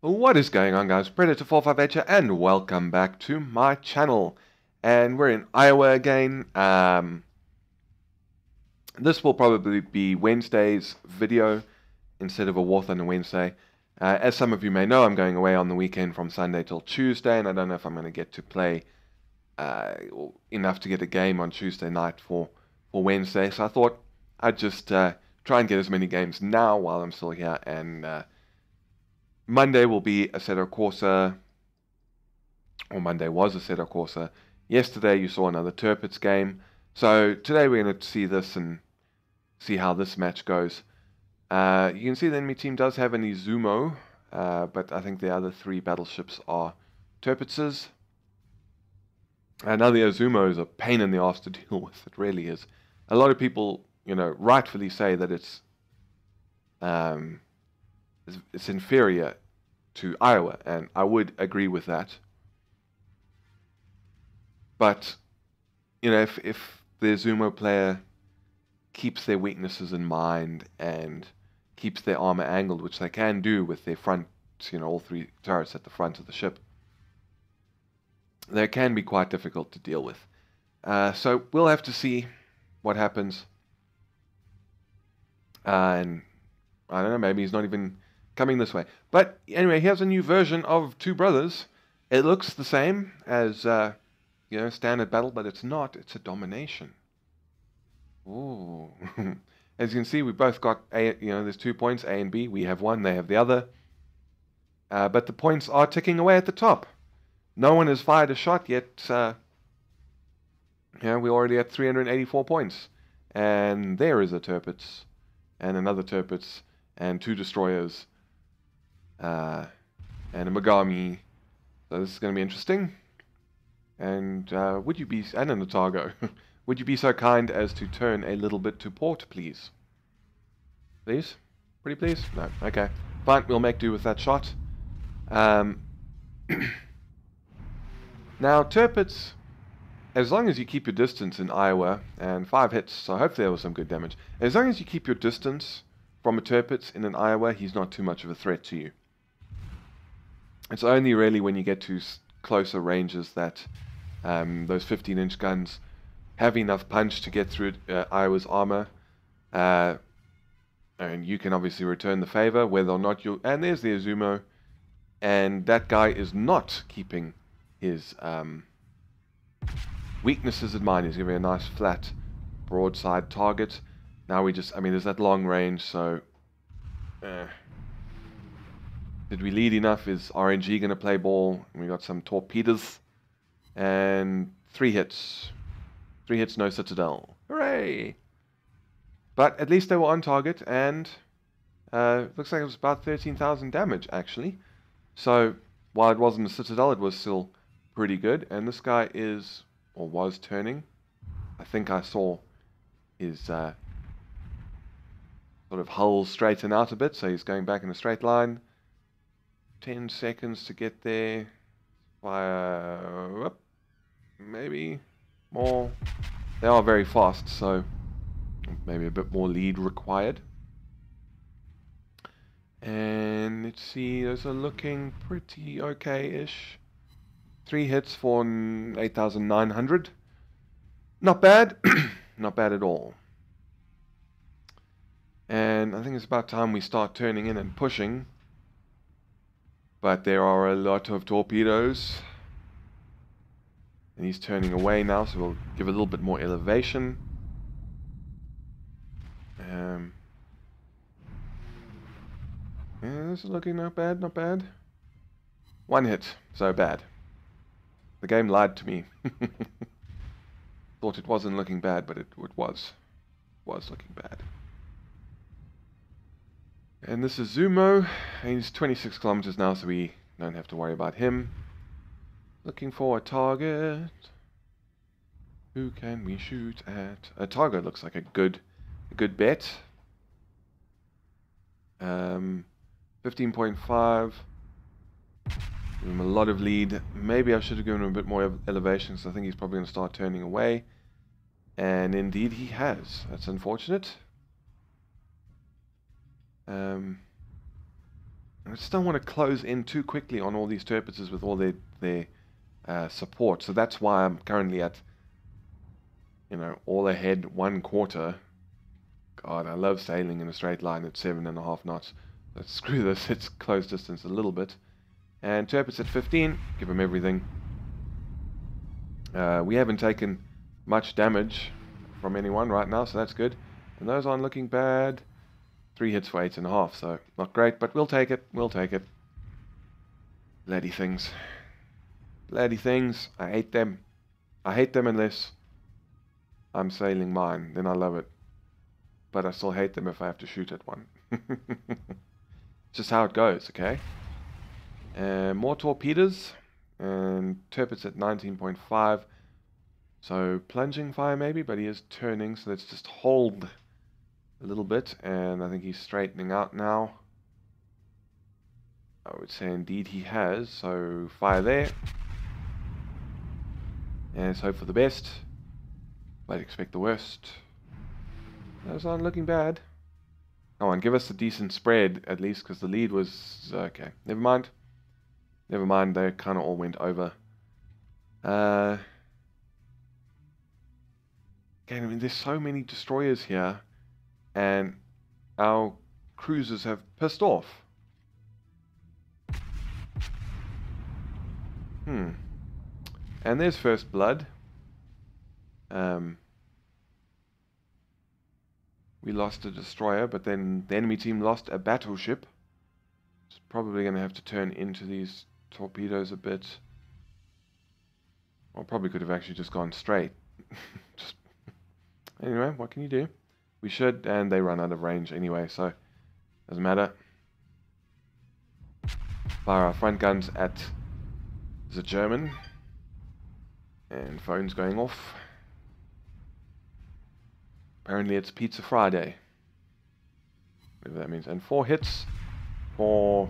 What is going on, guys? Predator458 here, and welcome back to my channel. And we're in Iowa again. This will probably be Wednesday's video instead of a War Thunder Wednesday. As some of you may know, I'm going away on the weekend from Sunday till Tuesday, and I don't know if I'm going to get to play enough to get a game on Tuesday night for Wednesday. So I thought I'd just try and get as many games now while I'm still here, and Monday will be Assetto Corsa, or Monday was Assetto Corsa. Yesterday you saw another Tirpitz game. So today we're going to see this and see how this match goes. You can see the enemy team does have an Izumo, but I think the other three battleships are Tirpitzes. Now the Izumo is a pain in the ass to deal with, it really is. A lot of people, rightfully say that it's inferior to Iowa, and I would agree with that. But if the Izumo player keeps their weaknesses in mind and keeps their armor angled, which they can do with their front, all three turrets at the front of the ship, they can be quite difficult to deal with. So we'll have to see what happens. And I don't know, maybe he's not even coming this way. But anyway, here's a new version of Two Brothers. It looks the same as standard battle, but it's not. It's a domination. Ooh. As you can see, we both got A. There's 2 points, A and B. We have one, they have the other. But the points are ticking away at the top. No one has fired a shot yet. We're already at 384 points. And there is a Tirpitz, and another Tirpitz, and 2 destroyers, and a Megami. So this is going to be interesting. And would you be, and an Otago, would you be so kind as to turn a little bit to port, please? Please? Pretty please? No. Okay. Fine, we'll make do with that shot. Now, Tirpitz, as long as you keep your distance in Iowa, and 5 hits, so hopefully there was some good damage. As long as you keep your distance from a Tirpitz in an Iowa, he's not too much of a threat to you. It's only really when you get to closer ranges that those 15-inch guns have enough punch to get through Iowa's armor. And you can obviously return the favor, whether or not you... And there's the Izumo. And that guy is not keeping his weaknesses in mind. He's giving a nice flat broadside target. Now we just... there's that long range, so... Did we lead enough? Is RNG going to play ball? We got some Torpedoes. And 3 hits. 3 hits, no Citadel. Hooray! But at least they were on target, and looks like it was about 13,000 damage, actually. So, while it wasn't a Citadel, it was still pretty good. And this guy is, or was turning. I think I saw his sort of hull straighten out a bit, so he's going back in a straight line. 10 seconds to get there. Fire up. Maybe more. They are very fast, so maybe a bit more lead required. And let's see, those are looking pretty okay-ish. 3 hits for 8,900. Not bad. Not bad at all. And I think it's about time we start turning in and pushing. But there are a lot of Torpedoes. And he's turning away now, so we'll give a little bit more elevation. Yeah, this is looking not bad, not bad. 1 hit, so bad. The game lied to me. Thought it wasn't looking bad, but it was. Was looking bad. And this is Zumo. He's 26 kilometers now, so we don't have to worry about him. Looking for a target. Who can we shoot at? A target looks like a good bet. 15.5. Give him a lot of lead. Maybe I should have given him a bit more elevation, because I think he's probably going to start turning away. And indeed he has. That's unfortunate. I just don't want to close in too quickly on all these Torpedoes with all their support. So that's why I'm currently at, you know, all ahead 1/4. God, I love sailing in a straight line at 7.5 knots. Let's screw this, it's close distance a little bit. And Torpedoes at 15, give him everything. We haven't taken much damage from anyone right now, so that's good. And those aren't looking bad. 3 hits for 8.5, so not great, but we'll take it. We'll take it. Bloody things. Bloody things. I hate them. I hate them unless I'm sailing mine. Then I love it. But I still hate them if I have to shoot at one. It's just how it goes, okay? More torpedoes. And Torpedoes at 19.5. So plunging fire maybe, but he is turning, so let's just hold a little bit, and I think he's straightening out now. I would say indeed he has, so fire there. And let's hope for the best, but expect the worst. Those aren't looking bad. Come on, give us a decent spread at least, because the lead was... okay, never mind. Never mind, they kind of all went over. Okay, I mean, there's so many destroyers here. And our cruisers have pissed off. And there's first blood. We lost a destroyer, but then the enemy team lost a battleship. It's probably going to have to turn into these torpedoes a bit. Or probably could have actually just gone straight. Anyway, what can you do? We should, and they run out of range anyway, so doesn't matter. Fire our front guns at the German. And phone's going off. Apparently it's Pizza Friday. Whatever that means. And 4 hits for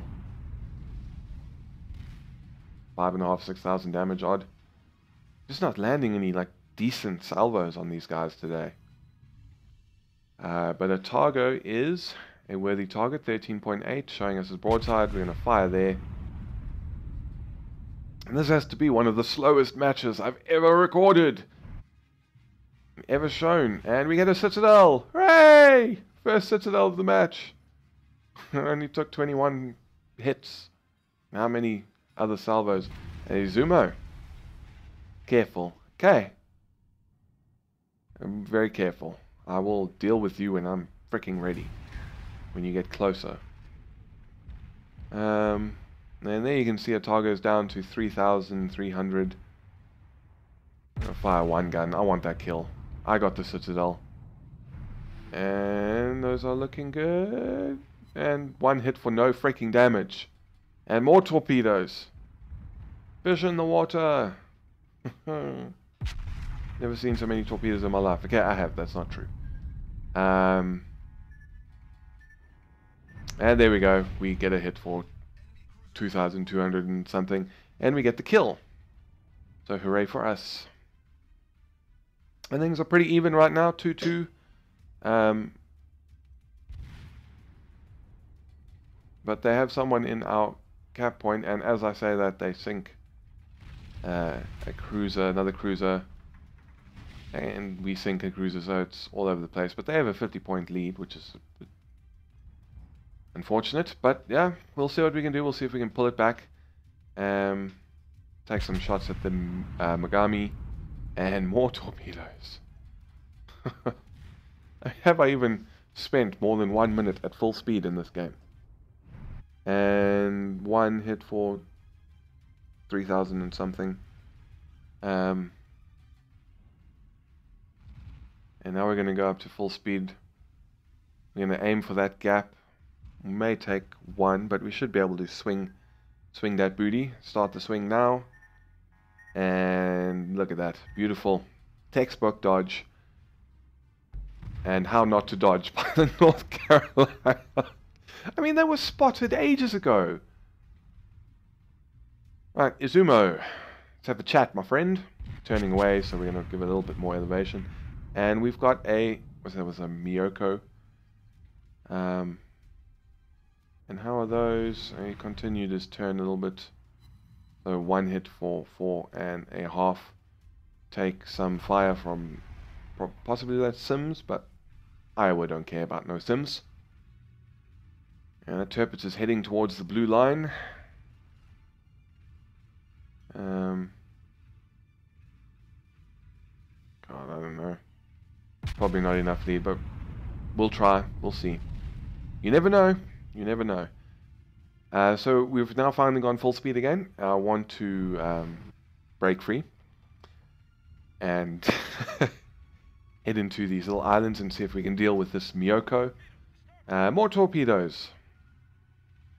5.5, 6,000 damage odd. Just not landing any like decent salvos on these guys today. But a Targo is a worthy target, 13.8, showing us his broadside. We're going to fire there. And this has to be one of the slowest matches I've ever recorded. Ever shown. And we get a Citadel. Hooray! First Citadel of the match. Only took 21 hits. How many other salvos? A Zumo. Careful. Okay. I'm very careful. I will deal with you when I'm freaking ready. When you get closer. And there you can see Otago's down to 3,300. I'm gonna fire one gun. I want that kill. I got the Citadel. And those are looking good. And 1 hit for no freaking damage. And more torpedoes. Fish in the water. Never seen so many torpedoes in my life. Okay, I have. That's not true. And there we go. We get a hit for 2,200 and something. And we get the kill. So hooray for us. And things are pretty even right now. 2-2. But they have someone in our cap point. And as I say that, they sink a cruiser, another cruiser. And we sink a cruiser, so it's all over the place. But they have a 50-point lead, which is unfortunate. But yeah, we'll see what we can do. We'll see if we can pull it back. Take some shots at the Megami. And more torpedoes. Have I even spent more than 1 minute at full speed in this game? And 1 hit for 3,000 and something. And now we're going to go up to full speed. We're going to aim for that gap. We may take 1, but we should be able to swing that booty. Start the swing now. And look at that. Beautiful. Textbook dodge. And how not to dodge by the North Carolina. I mean, they were spotted ages ago. Right, Izumo. Let's have a chat, my friend. Turning away, so we're going to give it a little bit more elevation. And we've got a... what's that? Was a Miyoko. And how are those? He continued his turn a little bit. So 1 hit for 4.5. Take some fire from possibly that Sims, but Iowa don't care about no Sims. And that Torpedoes is heading towards the blue line. God, I don't know. Probably not enough lead, but we'll try. We'll see. You never know. You never know. So we've now finally gone full speed again. I want to break free and head into these little islands and see if we can deal with this Miyoko. More torpedoes.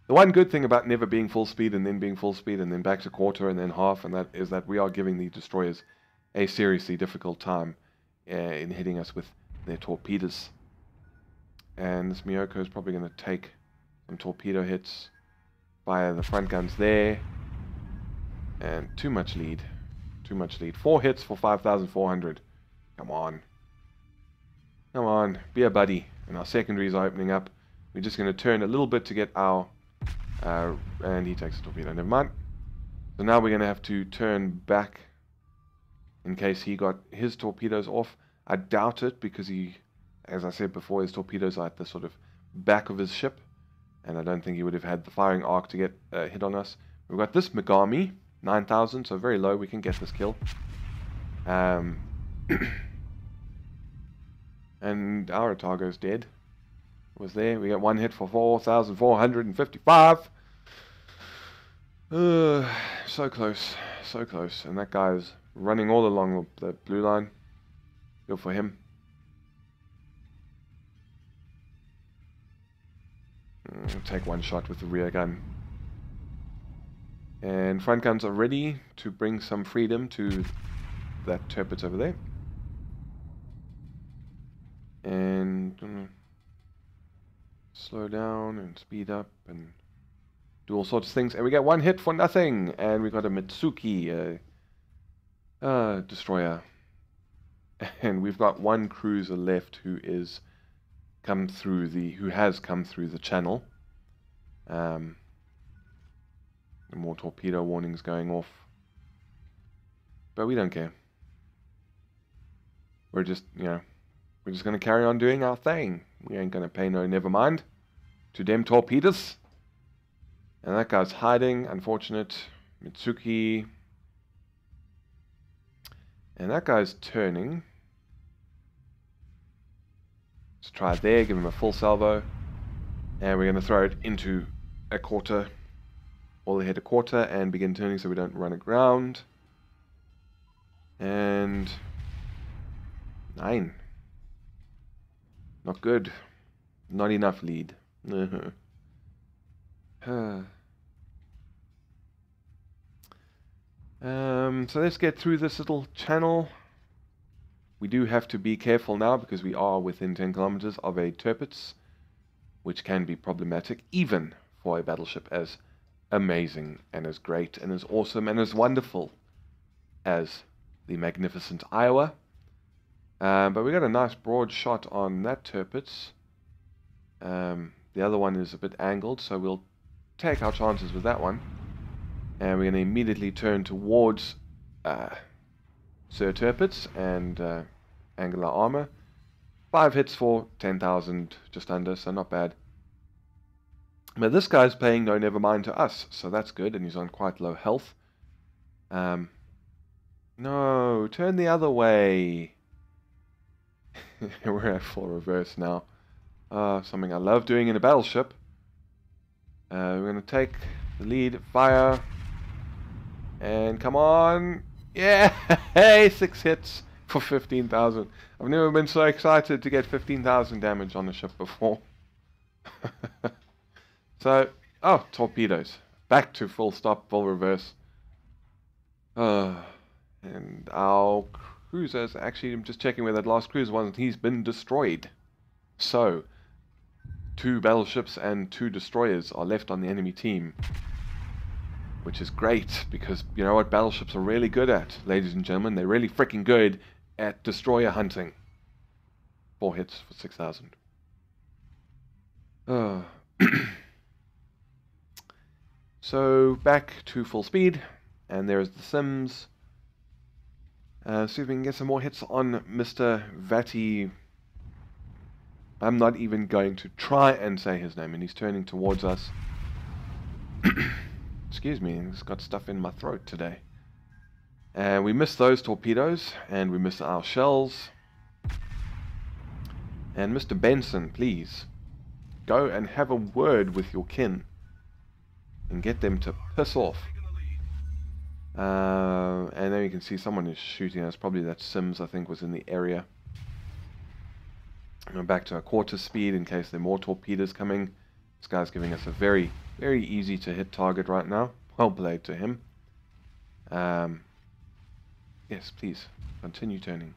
The one good thing about never being full speed and then being full speed and then back to quarter and then half, and that is that we are giving the destroyers a seriously difficult time in hitting us with their torpedoes. And this Miyoko is probably going to take some torpedo hits via the front guns there. And too much lead. Too much lead. 4 hits for 5,400. Come on. Come on. Be a buddy. And our secondaries are opening up. We're just going to turn a little bit to get our... and he takes a torpedo. Never mind. So now we're going to have to turn back in case he got his torpedoes off. I doubt it because he, as I said before, his torpedoes are at the sort of back of his ship. And I don't think he would have had the firing arc to get hit on us. We've got this Megami, 9,000, so very low. We can get this kill. And our Otago's dead. Was there. We got 1 hit for 4,455. So close. So close. And that guy's running all along the blue line. Good for him. Take 1 shot with the rear gun. And front guns are ready to bring some freedom to that Torpedoes over there. And slow down and speed up and do all sorts of things. And we get 1 hit for nothing. And we got a Mitsuki destroyer. And we've got 1 cruiser left who has come through the channel. More torpedo warnings going off. But we don't care. We're just, we're just going to carry on doing our thing. We ain't going to pay no never mind to them torpedoes. And that guy's hiding, unfortunate. Mitsuki. And that guy's turning. Let's try it there, give him a full salvo. And we're going to throw it into a quarter. All the way to quarter and begin turning so we don't run aground. And 9. Not good. Not enough lead. So let's get through this little channel. We do have to be careful now because we are within 10 kilometers of a Torpedoes, which can be problematic even for a battleship as amazing and as great and as awesome and as wonderful as the magnificent Iowa. But we got a nice broad shot on that Torpedoes. The other one is a bit angled, so we'll take our chances with that one. And we're going to immediately turn towards Sir Torpedoes and angular armor. 5 hits for 10,000, just under, so not bad. But this guy's paying no never mind to us, so that's good, and he's on quite low health. No, turn the other way. We're at full reverse now. Something I love doing in a battleship. We're going to take the lead, fire, and come on. Yeah, hey, 6 hits for 15,000. I've never been so excited to get 15,000 damage on a ship before. So, torpedoes. Back to full stop, full reverse. And our cruisers, actually, I'm just checking where that last cruiser was, he's been destroyed. So, 2 battleships and 2 destroyers are left on the enemy team. Which is great, because you know what battleships are really good at, ladies and gentlemen? They're really freaking good at destroyer hunting. 4 hits for 6,000. So back to full speed, and there's the Sims. See if we can get some more hits on Mr. Vati. I'm not even going to try and say his name, and he's turning towards us. Excuse me, I've got stuff in my throat today. And we missed those torpedoes, and we missed our shells. And Mr. Benson, please, go and have a word with your kin, and get them to piss off. And then you can see someone is shooting us. Probably that Sims, I think, was in the area. We're back to a quarter speed in case there are more torpedoes coming. This guy's giving us a very, very easy to hit target right now. Well played to him. Yes, please, continue turning.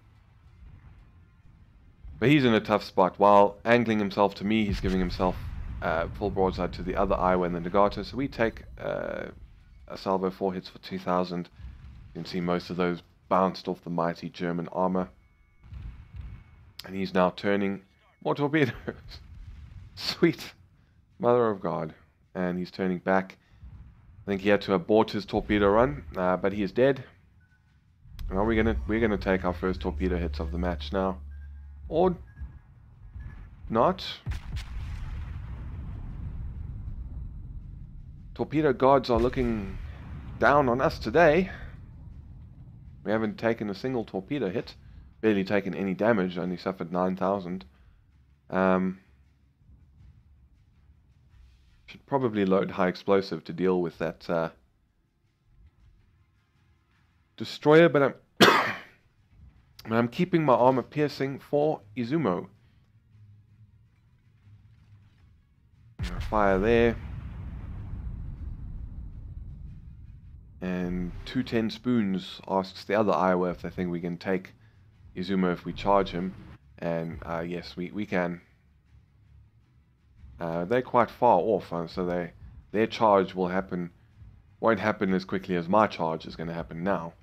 But he's in a tough spot. While angling himself to me, he's giving himself full broadside to the other Iowa and the Nagato. So we take a salvo 4 hits for 2,000. You can see most of those bounced off the mighty German armor. And he's now turning more torpedoes. Sweet mother of God. And he's turning back. I think he had to abort his torpedo run, but he is dead. Now we're gonna take our first torpedo hits of the match now, or not. Torpedo gods are looking down on us today. We haven't taken a single torpedo hit, barely taken any damage, only suffered 9,000. Should probably load high explosive to deal with that destroyer, but I'm keeping my armor piercing for Izumo. Fire there. And 210 Spoons asks the other Iowa if they think we can take Izumo if we charge him. And yes, we can. They're quite far off, so their charge won't happen as quickly as my charge is going to happen now.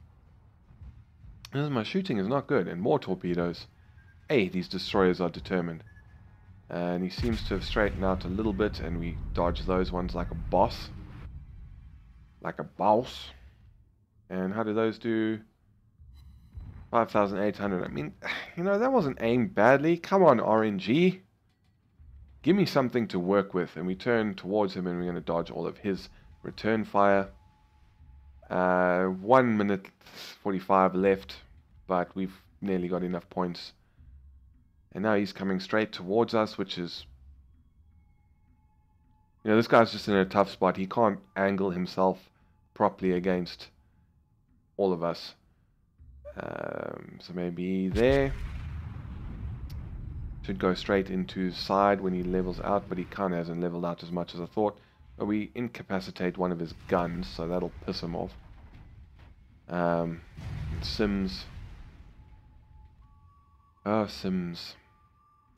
My shooting is not good, and more torpedoes. Hey, these destroyers are determined. And he seems to have straightened out a little bit, and we dodge those ones like a boss. Like a boss. And how do those do? 5,800. I mean, that wasn't aimed badly. Come on, RNG. Give me something to work with. And we turn towards him, and we're going to dodge all of his return fire. 1 minute 45 left, but we've nearly got enough points. And now he's coming straight towards us, which is... this guy's just in a tough spot. He can't angle himself properly against all of us. So maybe there. Should go straight into side when he levels out, but he kind of hasn't leveled out as much as I thought. But we incapacitate one of his guns, so that'll piss him off. Sims. Oh, Sims.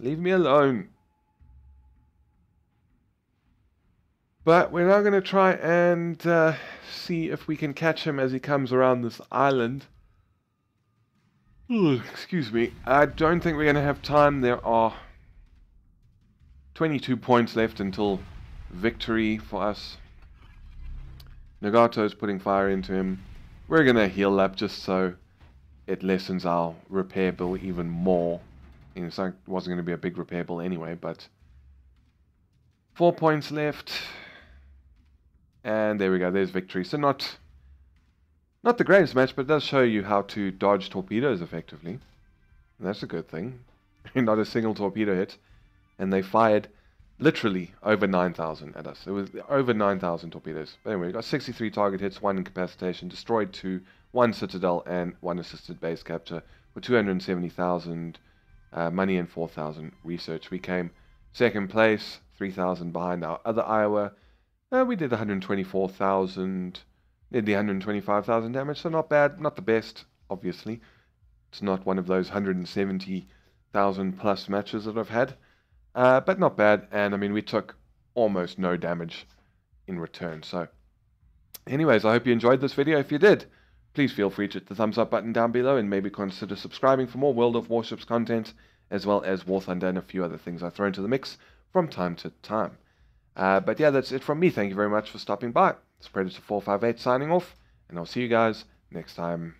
Leave me alone. But we're now going to try and see if we can catch him as he comes around this island. Ooh, excuse me. I don't think we're going to have time. There are 22 points left until victory for us. Nagato's putting fire into him. We're going to heal up just so it lessens our repair bill even more. It wasn't going to be a big repair bill anyway, but 4 points left. And there we go, there's victory. So not the greatest match, but it does show you how to dodge torpedoes effectively. And that's a good thing. Not a single torpedo hit. And they fired literally over 9,000 at us. It was over 9,000 torpedoes. But anyway, we got 63 target hits, 1 incapacitation, destroyed 2, 1 citadel, and 1 assisted base capture for 270,000 money and 4,000 research. We came second place, 3,000 behind our other Iowa. We did 124,000, nearly 125,000 damage, so not bad, not the best, obviously. It's not one of those 170,000 plus matches that I've had, but not bad. And I mean, we took almost no damage in return. So anyways, I hope you enjoyed this video. If you did, please feel free to hit the thumbs up button down below, and maybe consider subscribing for more World of Warships content, as well as War Thunder and a few other things I throw into the mix from time to time. But yeah, that's it from me. Thank you very much for stopping by. It's Predator 458 signing off, and I'll see you guys next time.